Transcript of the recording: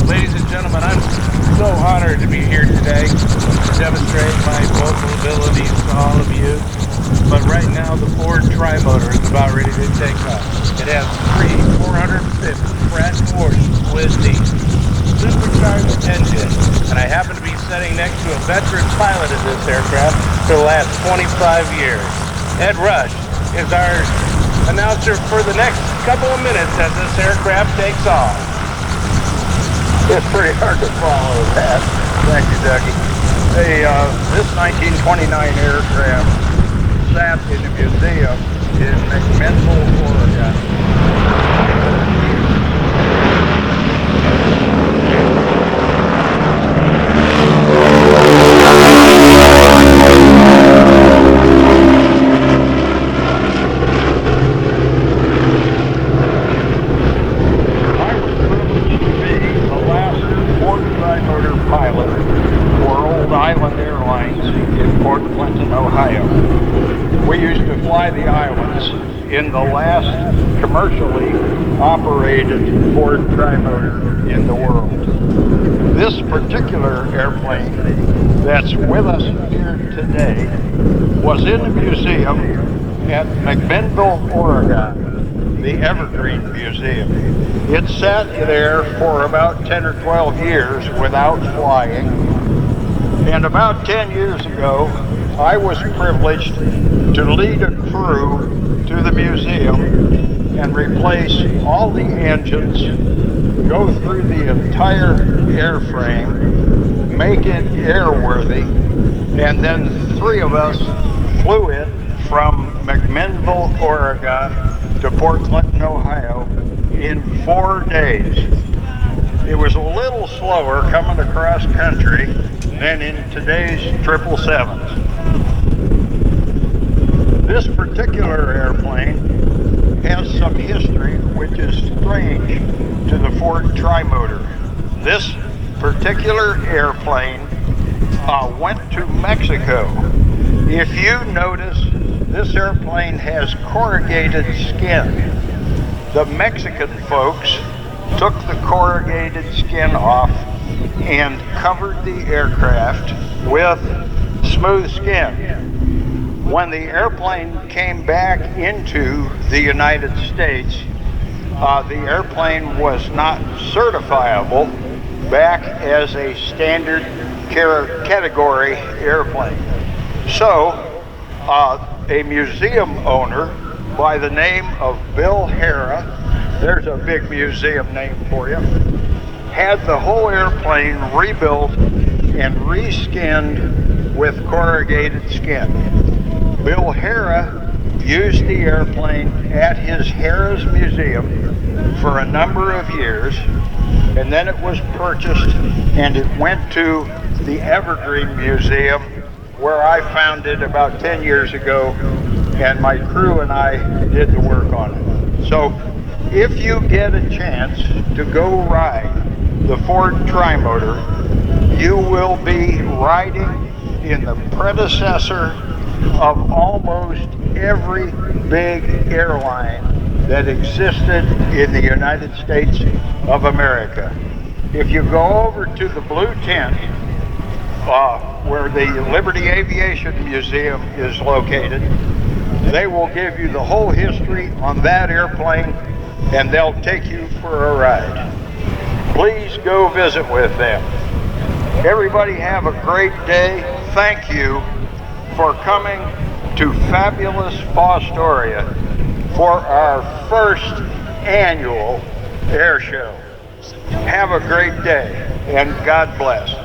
Ladies and gentlemen, I'm so honored to be here today to demonstrate my vocal abilities to all of you. But right now, the Ford Trimotor is about ready to take off. It has three 450 Pratt & Whitney with the supercharged engine, and I happen to be sitting next to a veteran pilot of this aircraft for the last 25 years. Ed Rush is our announcer for the next couple of minutes as this aircraft takes off. It's pretty hard to follow that. Thank you, Dougie. This 1929 aircraft sat in a museum in McMinnville, Oregon. The islands in the last commercially operated Ford Trimotor in the world. This particular airplane that's with us here today was in a museum at McMinnville, Oregon, the Evergreen Museum. It sat there for about 10 or 12 years without flying, and about 10 years ago I was privileged to lead a crew to the museum and replace all the engines, go through the entire airframe, make it airworthy, and then three of us flew it from McMinnville, Oregon to Port Clinton, Ohio in 4 days. It was a little slower coming across country than in today's 777s. This particular airplane has some history which is strange to the Ford Trimotor. This particular airplane went to Mexico. If you notice, this airplane has corrugated skin. The Mexican folks took the corrugated skin off and covered the aircraft with smooth skin. When the airplane came back into the United States, the airplane was not certifiable back as a standard category airplane. So, a museum owner by the name of Bill Harrah, there's a big museum name for you, had the whole airplane rebuilt and reskinned with corrugated skin. Bill Harrah used the airplane at his Harrah's Museum for a number of years, and then it was purchased and it went to the Evergreen Museum, where I found it about 10 years ago, and my crew and I did the work on it. So if you get a chance to go ride the Ford Trimotor, you will be riding in the predecessor of almost every big airline that existed in the United States of America. If you go over to the blue tent, where the Liberty Aviation Museum is located, they will give you the whole history on that airplane, and they'll take you for a ride. Please go visit with them. Everybody have a great day. Thank you for coming to fabulous Fostoria for our first annual air show. Have a great day, and God bless.